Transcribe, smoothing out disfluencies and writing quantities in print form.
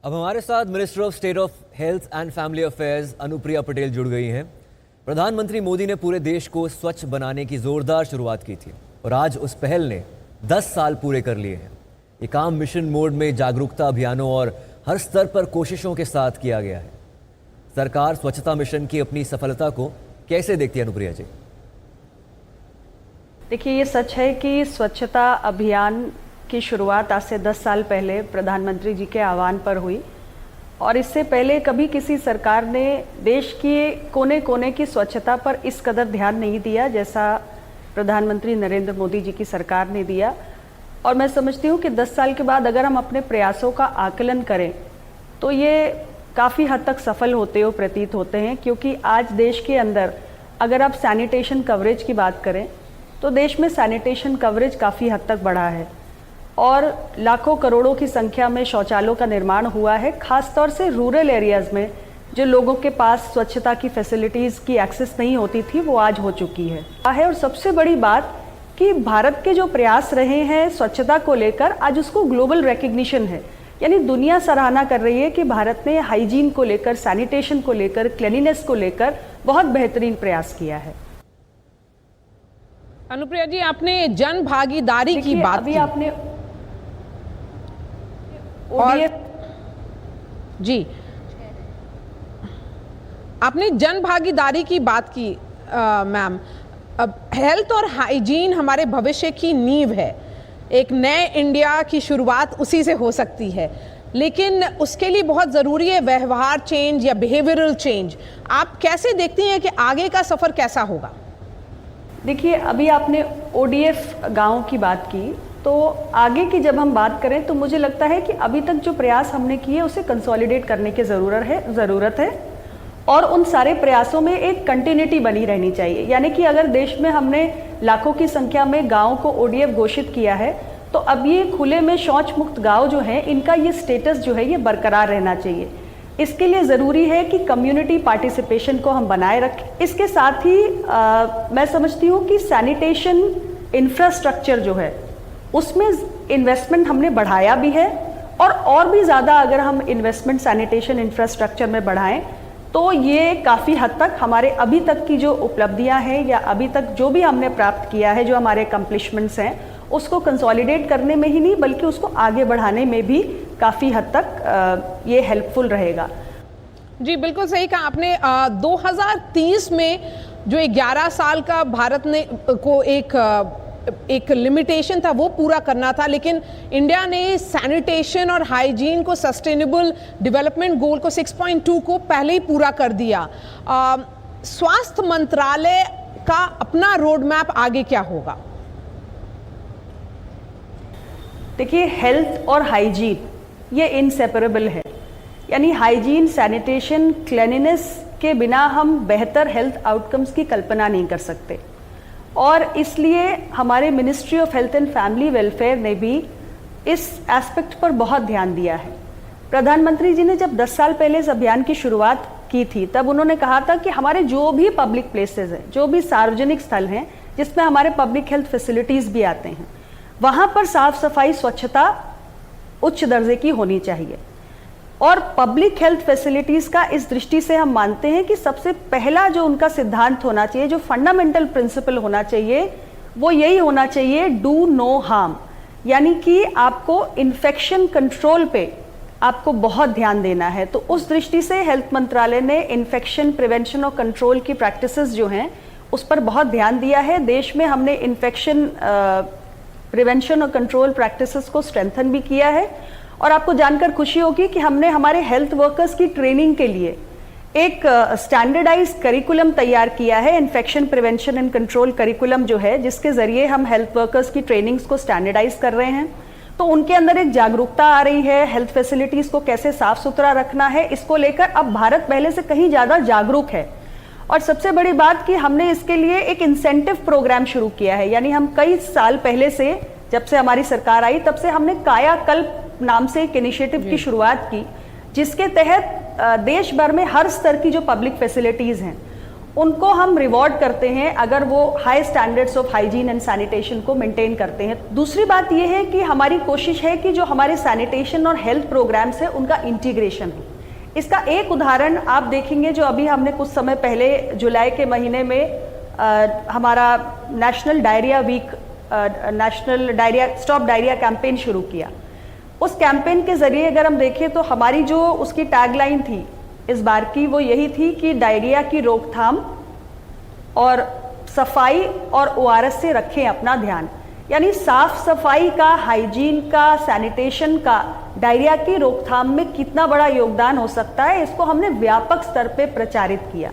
अब हमारे साथ minister of state of health and family affairs Anupriya Patel जुड़ गई हैं। प्रधानमंत्री मोदी ने पूरे देश को स्वच्छ बनाने की जोरदार शुरुआत की थी और आज उस पहल ने 10 साल पूरे कर लिए हैं। ये काम मिशन मोड में जागरूकता अभियानों और हर स्तर पर कोशिशों के साथ किया गया है। सरकार स्वच्छता मिशन की अपनी सफलता को कैसे देखती है अनुप्रिया जी? देखिए, ये सच है कि स्वच्छता अभियान की शुरुआत आज से 10 साल पहले प्रधानमंत्री जी के आह्वान पर हुई और इससे पहले कभी किसी सरकार ने देश के कोने कोने की स्वच्छता पर इस कदर ध्यान नहीं दिया जैसा प्रधानमंत्री नरेंद्र मोदी जी की सरकार ने दिया। और मैं समझती हूँ कि 10 साल के बाद अगर हम अपने प्रयासों का आकलन करें तो ये काफ़ी हद तक सफल होते हुए प्रतीत होते हैं, क्योंकि आज देश के अंदर अगर आप सैनिटेशन कवरेज की बात करें तो देश में सैनिटेशन कवरेज काफ़ी हद तक बढ़ा है और लाखों करोड़ों की संख्या में शौचालयों का निर्माण हुआ है। खासतौर से रूरल एरियाज़ में जो लोगों के पास स्वच्छता की फैसिलिटीज़ की एक्सेस नहीं होती थी वो आज हो चुकी है। और सबसे बड़ी बात कि भारत के जो प्रयास रहे हैं स्वच्छता को लेकर, आज उसको ग्लोबल रिकग्निशन है। यानी दुनिया सराहना कर रही है कि भारत ने हाइजीन को लेकर, सैनिटेशन को लेकर, क्लीनिनेस को लेकर बहुत बेहतरीन प्रयास किया है। अनुप्रिया जी, आपने जन भागीदारी की बात अभी की। आपने जी, आपने जन भागीदारी की बात की मैम। अब हेल्थ और हाइजीन हमारे भविष्य की नींव है। एक नए इंडिया की शुरुआत उसी से हो सकती है, लेकिन उसके लिए बहुत ज़रूरी है व्यवहार चेंज या बिहेवियरल चेंज। आप कैसे देखती हैं कि आगे का सफ़र कैसा होगा? देखिए, अभी आपने ओडीएफ गांव की बात की, तो आगे की जब हम बात करें तो मुझे लगता है कि अभी तक जो प्रयास हमने किए उसे कंसोलिडेट करने की ज़रूरत है और उन सारे प्रयासों में एक कंटिन्यूटी बनी रहनी चाहिए। यानी कि अगर देश में हमने लाखों की संख्या में गाँव को ओडीएफ घोषित किया है तो अब ये खुले में शौच मुक्त गाँव जो है, इनका ये स्टेटस जो है ये बरकरार रहना चाहिए। इसके लिए ज़रूरी है कि कम्युनिटी पार्टिसिपेशन को हम बनाए रखें। इसके साथ ही मैं समझती हूँ कि सैनिटेशन इंफ्रास्ट्रक्चर जो है उसमें इन्वेस्टमेंट हमने बढ़ाया भी है और भी ज़्यादा अगर हम इन्वेस्टमेंट सैनिटेशन इंफ्रास्ट्रक्चर में बढ़ाएं तो ये काफ़ी हद तक हमारे अभी तक की जो उपलब्धियां हैं या अभी तक जो भी हमने प्राप्त किया है, जो हमारे अकम्प्लिशमेंट्स हैं, उसको कंसोलिडेट करने में ही नहीं बल्कि उसको आगे बढ़ाने में भी काफ़ी हद तक ये हेल्पफुल रहेगा। जी, बिल्कुल सही कहा आपने। 2030 में जो 11 साल का भारत ने को एक लिमिटेशन था वो पूरा करना था, लेकिन इंडिया ने सैनिटेशन और हाइजीन को सस्टेनेबल डेवलपमेंट गोल को 6.2 को पहले ही पूरा कर दिया। स्वास्थ्य मंत्रालय का अपना रोड मैप आगे क्या होगा? देखिए, हेल्थ और हाइजीन ये इनसेपरेबल है। यानी हाइजीन, सैनिटेशन, क्लीनिनेस के बिना हम बेहतर हेल्थ आउटकम्स की कल्पना नहीं कर सकते और इसलिए हमारे ministry of health and family welfare ने भी इस एस्पेक्ट पर बहुत ध्यान दिया है। प्रधानमंत्री जी ने जब 10 साल पहले इस अभियान की शुरुआत की थी तब उन्होंने कहा था कि हमारे जो भी पब्लिक प्लेसेस हैं, जो भी सार्वजनिक स्थल हैं जिसमें हमारे पब्लिक हेल्थ फैसिलिटीज़ भी आते हैं, वहाँ पर साफ सफाई, स्वच्छता उच्च दर्जे की होनी चाहिए। और पब्लिक हेल्थ फैसिलिटीज़ का इस दृष्टि से हम मानते हैं कि सबसे पहला जो उनका सिद्धांत होना चाहिए, जो फंडामेंटल प्रिंसिपल होना चाहिए, वो यही होना चाहिए, डू नो हार्म। यानी कि आपको इन्फेक्शन कंट्रोल पे आपको बहुत ध्यान देना है। तो उस दृष्टि से हेल्थ मंत्रालय ने इन्फेक्शन प्रिवेंशन और कंट्रोल की प्रैक्टिसेस जो हैं उस पर बहुत ध्यान दिया है। देश में हमने इन्फेक्शन प्रिवेंशन और कंट्रोल प्रैक्टिसेस को स्ट्रेंथन भी किया है और आपको जानकर खुशी होगी कि हमने हमारे हेल्थ वर्कर्स की ट्रेनिंग के लिए एक स्टैंडर्डाइज्ड करिकुलम तैयार किया है, infection prevention and control curriculum जो है, जिसके जरिए हम हेल्थ वर्कर्स की ट्रेनिंग्स को स्टैंडर्डाइज कर रहे हैं। तो उनके अंदर एक जागरूकता आ रही है, हेल्थ फैसिलिटीज़ को कैसे साफ सुथरा रखना है, इसको लेकर अब भारत पहले से कहीं ज़्यादा जागरूक है। और सबसे बड़ी बात कि हमने इसके लिए एक इंसेंटिव प्रोग्राम शुरू किया है। यानी हम कई साल पहले से, जब से हमारी सरकार आई तब से हमने कायाकल्प नाम से एक इनिशिएटिव की शुरुआत की, जिसके तहत देश भर में हर स्तर की जो पब्लिक फैसिलिटीज़ हैं उनको हम रिवॉर्ड करते हैं अगर वो high standards of hygiene and sanitation को मेंटेन करते हैं। दूसरी बात ये है कि हमारी कोशिश है कि जो हमारे सैनिटेशन और हेल्थ प्रोग्राम्स है उनका इंटीग्रेशन हो। इसका एक उदाहरण आप देखेंगे, जो अभी हमने कुछ समय पहले जुलाई के महीने में हमारा national diarrhoea week, national diarrhoea stop diarrhoea campaign शुरू किया। उस कैंपेन के जरिए अगर हम देखें तो हमारी जो उसकी टैगलाइन थी इस बार की, वो यही थी कि डायरिया की रोकथाम और सफाई और ORS से रखें अपना ध्यान। यानी साफ सफाई का, हाइजीन का, सैनिटेशन का डायरिया की रोकथाम में कितना बड़ा योगदान हो सकता है, इसको हमने व्यापक स्तर पे प्रचारित किया।